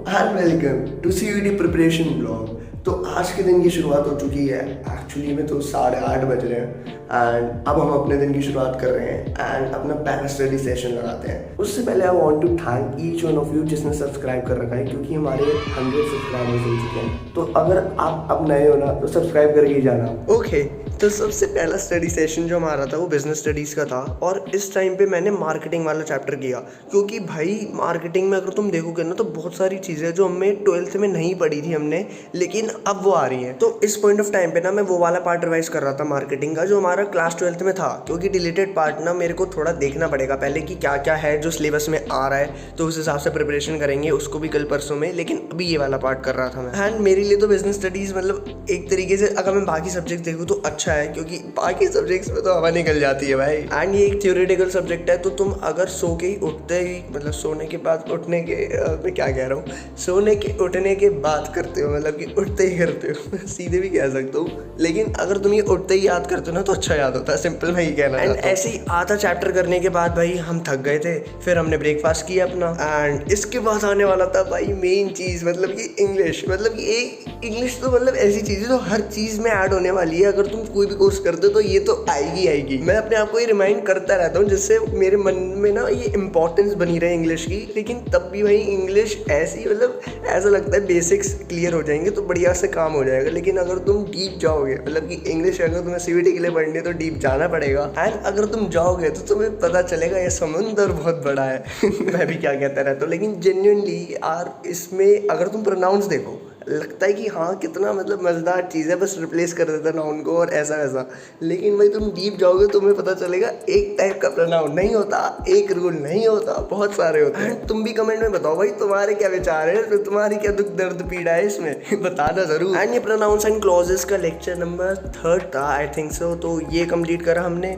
And welcome to CUET preparation blog. तो आज के दिन की शुरुआत हो चुकी है। एक्चुअली में तो 8:30 बज रहे हैं एंड अब हम अपने दिन की शुरुआत कर रहे हैं एंड अपना पहला स्टडी सेशन लगाते हैं। उससे पहले I want to thank each one of you जिसने सब्सक्राइब कर रखा है, क्योंकि हमारे 100 सब्सक्राइबर्स हो चुके हैं। तो अगर आप अब नए हो ना तो सब्सक्राइब करके ही जाना। ओके, तो सबसे पहला स्टडी सेशन जो हमारा था वो बिजनेस स्टडीज़ का था और इस टाइम पे मैंने मार्केटिंग वाला चैप्टर किया, क्योंकि भाई मार्केटिंग में अगर तुम देखोगे ना तो बहुत सारी चीज़ें जो हमें 12th में नहीं पढ़ी थी हमने, लेकिन अब वो आ रही हैं। तो इस पॉइंट ऑफ टाइम पे ना मैं वो वाला पार्ट रिवाइज कर रहा था मार्केटिंग का जो हमारा क्लास 12th में था, क्योंकि डिलीटेड पार्ट ना मेरे को थोड़ा देखना पड़ेगा पहले कि क्या क्या है जो सिलेबस में आ रहा है, तो उस हिसाब से प्रिपरेशन करेंगे उसको भी कल परसों में। लेकिन अभी ये वाला पार्ट कर रहा था मैं। एंड मेरे लिए तो बिजनेस स्टडीज़ मतलब एक तरीके से अगर मैं बाकी सब्जेक्ट देखूँ तो अच्छा है, क्योंकि बाकी सब्जेक्ट्स में तो हवा निकल जाती है भाई। एंड ये एक थ्योरेटिकल सब्जेक्ट है, तो तुम अगर सो के ही उठते ही मतलब सोने के बाद उठने के मैं क्या कह रहा हूँ, सोने के उठने के बाद करते हो, मतलब कि उठते ही करते हो सीधे भी कह सकता हूँ, लेकिन अगर तुम ये उठते ही याद करते हो ना तो अच्छा याद होता है, सिंपल मैं ही कहना। एंड ऐसे ही आधा चैप्टर करने के बाद भाई हम थक गए थे, फिर हमने ब्रेकफास्ट किया अपना एंड इसके बाद आने वाला था भाई मेन चीज़, मतलब कि इंग्लिश। मतलब कि एक इंग्लिश तो मतलब ऐसी चीज़ है जो हर चीज़ में ऐड होने वाली है। अगर तुम कोई भी कोर्स करते हो तो ये तो आएगी। मैं अपने आप को ये रिमाइंड करता रहता हूँ जिससे मेरे मन में ना ये इंपॉर्टेंस बनी रहे इंग्लिश की। लेकिन तब भी भाई इंग्लिश ऐसी मतलब ऐसा लगता है बेसिक्स क्लियर हो जाएंगे तो बढ़िया से काम हो जाएगा। लेकिन अगर तुम डीप जाओगे, मतलब कि इंग्लिश अगर तुम्हें सीवीटी के लिए पढ़नी है तो डीप जाना पड़ेगा। एंड अगर तुम जाओगे तो तुम्हें पता चलेगा ये समुंदर बहुत बड़ा है मैं भी क्या कहता रहता हूँ, लेकिन जेन्युइनली यार इसमें अगर तुम प्रोनाउंस देखो लगता है कि हाँ कितना मतलब मज़ेदार चीज़ है, बस रिप्लेस कर देता नाउन को और ऐसा वैसा। लेकिन भाई तुम डीप जाओगे तो तुम्हें पता चलेगा एक टाइप का प्रोनाउन नहीं होता, एक रूल नहीं होता, बहुत सारे होते हैं। तुम भी कमेंट में बताओ भाई तुम्हारे क्या विचार है, तो तुम्हारी क्या दुख दर्द पीड़ा है इसमें बताना ज़रूर। एंड ये प्रोनाउंस एंड क्लॉजेस का लेक्चर नंबर 3 था आई थिंक सो, तो ये कंप्लीट करा हमने।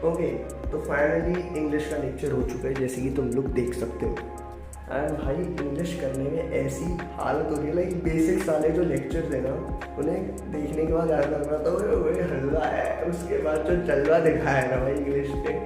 ओके, तो फाइनली इंग्लिश का लेक्चर हो चुका है जैसे कि तुम लोग देख सकते हो। एंड भाई इंग्लिश करने में ऐसी हालत हो रही है, लाइक बेसिक्स वाले जो लेक्चर थे ना उन्हें देखने के बाद याद लग रहा था वो हलवा है। उसके बाद जो जलवा दिखाया है ना भाई इंग्लिश पे,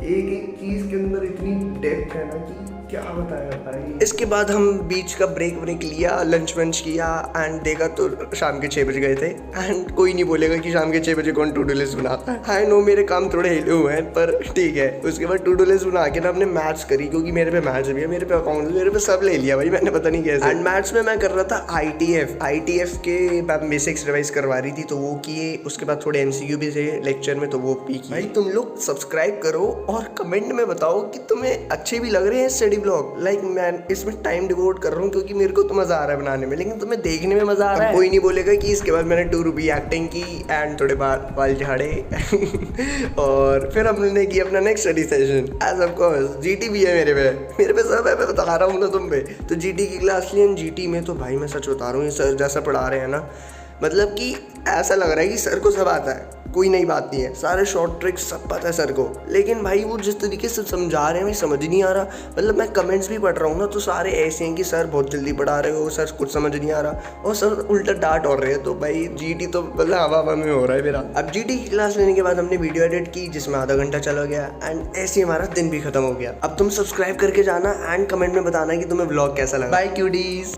एक एक चीज़ के अंदर इतनी डेप्थ है ना कि क्या बताया भाई। इसके बाद हम बीच का ब्रेक लिया, लंच वंच किया एंड देखा तो शाम के 6 बज गए थे। एंड कोई नहीं बोलेगा कि शाम के 6 बजे कौन टू डू लिस्ट बनाता है। आई नो मेरे काम थोड़े हिले हुए हैं पर ठीक है। उसके बाद टू डू लिस्ट बना के ना हमने मैथ्स करी, क्योंकि मेरे पे मैथ्स भी है, मेरे पे अकाउंट, मेरे पे सब ले लिया भाई मैंने, पता नहीं कैसे। एंड मैथ्स में मैं कर रहा था ITF के बेसिक्स रिवाइज करवा रही थी तो वो किए। उसके बाद थोड़े MCQ भी थे लेक्चर में तो वो भी किए। भाई तुम लोग सब्सक्राइब करो और कमेंट में बताओ कि तुम्हें अच्छे भी लग रहे हैं स्टडी ब्लॉग। लाइक मैं इसमें टाइम डिवोट कर रहा हूँ क्योंकि मेरे को तो मज़ा आ रहा है बनाने में, लेकिन तुम्हें देखने में मज़ा आ रहा है। कोई नहीं बोलेगा कि इसके बाद मैंने 2 रुपये एक्टिंग की एंड थोड़े बाल झाड़े और फिर हमने किया अपना next study session. As of course GT भी है मेरे पे सब है, मैं बता रहा हूँ ना तुम पे। तो GT की क्लास ली। GT में तो भाई मैं सच बता रहा हूँ, ये सर जैसा पढ़ा रहे हैं ना, मतलब कि ऐसा लग रहा है कि सर को सब आता है, कोई नई बात नहीं है, सारे शॉर्ट ट्रिक्स सब पता है सर को। लेकिन भाई वो जिस तरीके से समझा रहे हैं भाई समझ नहीं आ रहा। मतलब मैं कमेंट्स भी पढ़ रहा हूँ ना तो सारे ऐसे हैं कि सर बहुत जल्दी पढ़ा रहे हो, सर कुछ समझ नहीं आ रहा, और सर उल्टा डांट और रहे हैं। तो भाई GT तो मतलब हवा में हो रहा है मेरा। अब GT की क्लास लेने के बाद हमने वीडियो एडिट की जिसमें आधा घंटा चला गया एंड ऐसे हमारा दिन भी खत्म हो गया। अब तुम सब्सक्राइब करके जाना एंड कमेंट में बताना कि तुम्हें ब्लॉग कैसा लगा। बाय क्यूडीज।